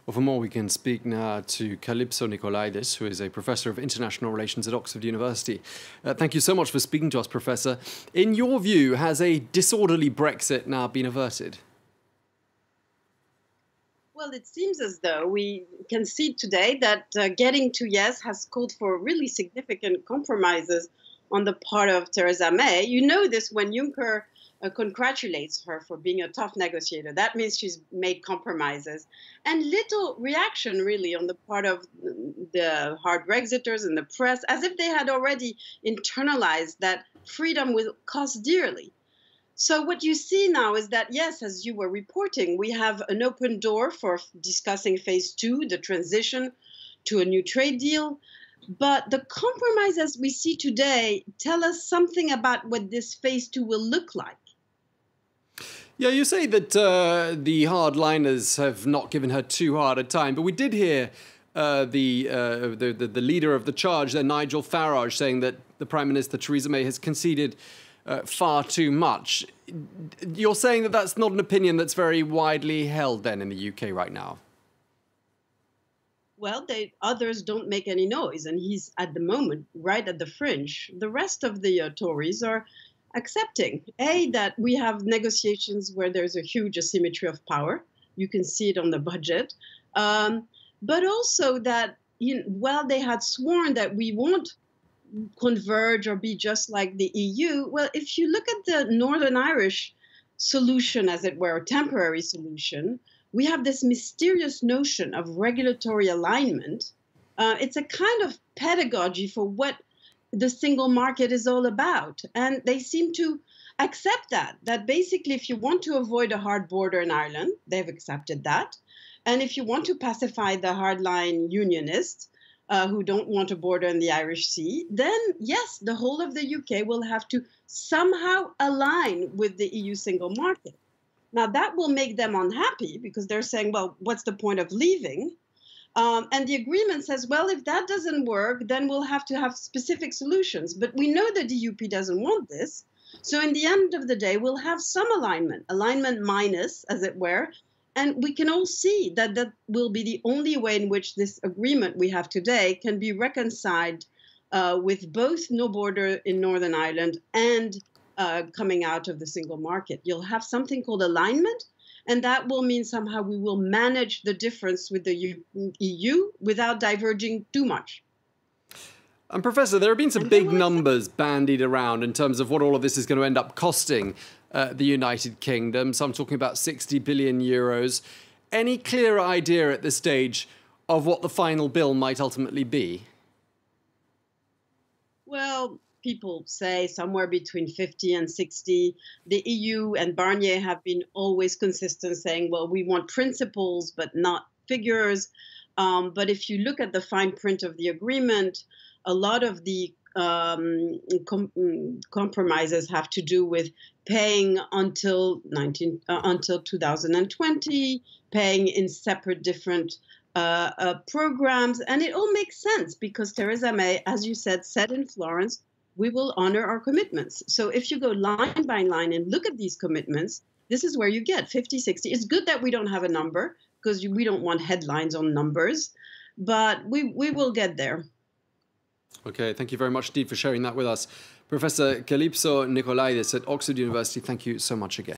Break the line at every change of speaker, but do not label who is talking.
Well, for more, we can speak now to Calypso Nicolaidis, who is a professor of international relations at Oxford University. Thank you so much for speaking to us, Professor. In your view, has a disorderly Brexit now been averted?
Well, it seems as though we can see today that getting to yes has called for really significant compromises on the part of Theresa May. You know this when Juncker congratulates her for being a tough negotiator. That means she's made compromises. And little reaction, really, on the part of the hard Brexiters and the press, as if they had already internalized that freedom will cost dearly. So what you see now is that, yes, as you were reporting, we have an open door for discussing phase two, the transition to a new trade deal. But the compromises we see today tell us something about what this phase two will look like.
Yeah, you say that the hardliners have not given her too hard a time, but we did hear the leader of the charge, Nigel Farage, saying that the Prime Minister, Theresa May, has conceded far too much. You're saying that that's not an opinion that's very widely held then in the UK right now?
Well, others don't make any noise, and he's at the moment right at the fringe. The rest of the Tories are accepting, that we have negotiations where there's a huge asymmetry of power. You can see it on the budget. But also that, while they had sworn that we won't converge or be just like the EU, well, if you look at the Northern Irish solution, as it were, a temporary solution, we have this mysterious notion of regulatory alignment. It's a kind of pedagogy for what the single market is all about. And they seem to accept that basically if you want to avoid a hard border in Ireland, they've accepted that. And if you want to pacify the hardline unionists, who don't want a border in the Irish Sea, then yes, the whole of the UK will have to somehow align with the EU single market. Now, that will make them unhappy because they're saying, well, what's the point of leaving? And the agreement says, well, if that doesn't work, then we'll have to have specific solutions. But we know the DUP doesn't want this. So in the end of the day, we'll have some alignment minus, as it were. And we can all see that that will be the only way in which this agreement we have today can be reconciled with both no border in Northern Ireland and coming out of the single market. You'll have something called alignment, and that will mean somehow we will manage the difference with the EU without diverging too much.
And Professor, there have been some big numbers bandied around in terms of what all of this is going to end up costing the United Kingdom. Some talking about 60 billion euros. Any clearer idea at this stage of what the final bill might ultimately be?
Well, people say somewhere between 50 and 60. The EU and Barnier have been always consistent saying, well, we want principles, but not figures. But if you look at the fine print of the agreement, a lot of the compromises have to do with paying until 2020, paying in separate different programs. And it all makes sense because Theresa May, as you said in Florence, we will honor our commitments. So if you go line by line and look at these commitments, this is where you get 50, 60. It's good that we don't have a number because we don't want headlines on numbers, but we will get there.
Okay, thank you very much indeed for sharing that with us. Professor Calypso Nicolaidis at Oxford University, thank you so much again.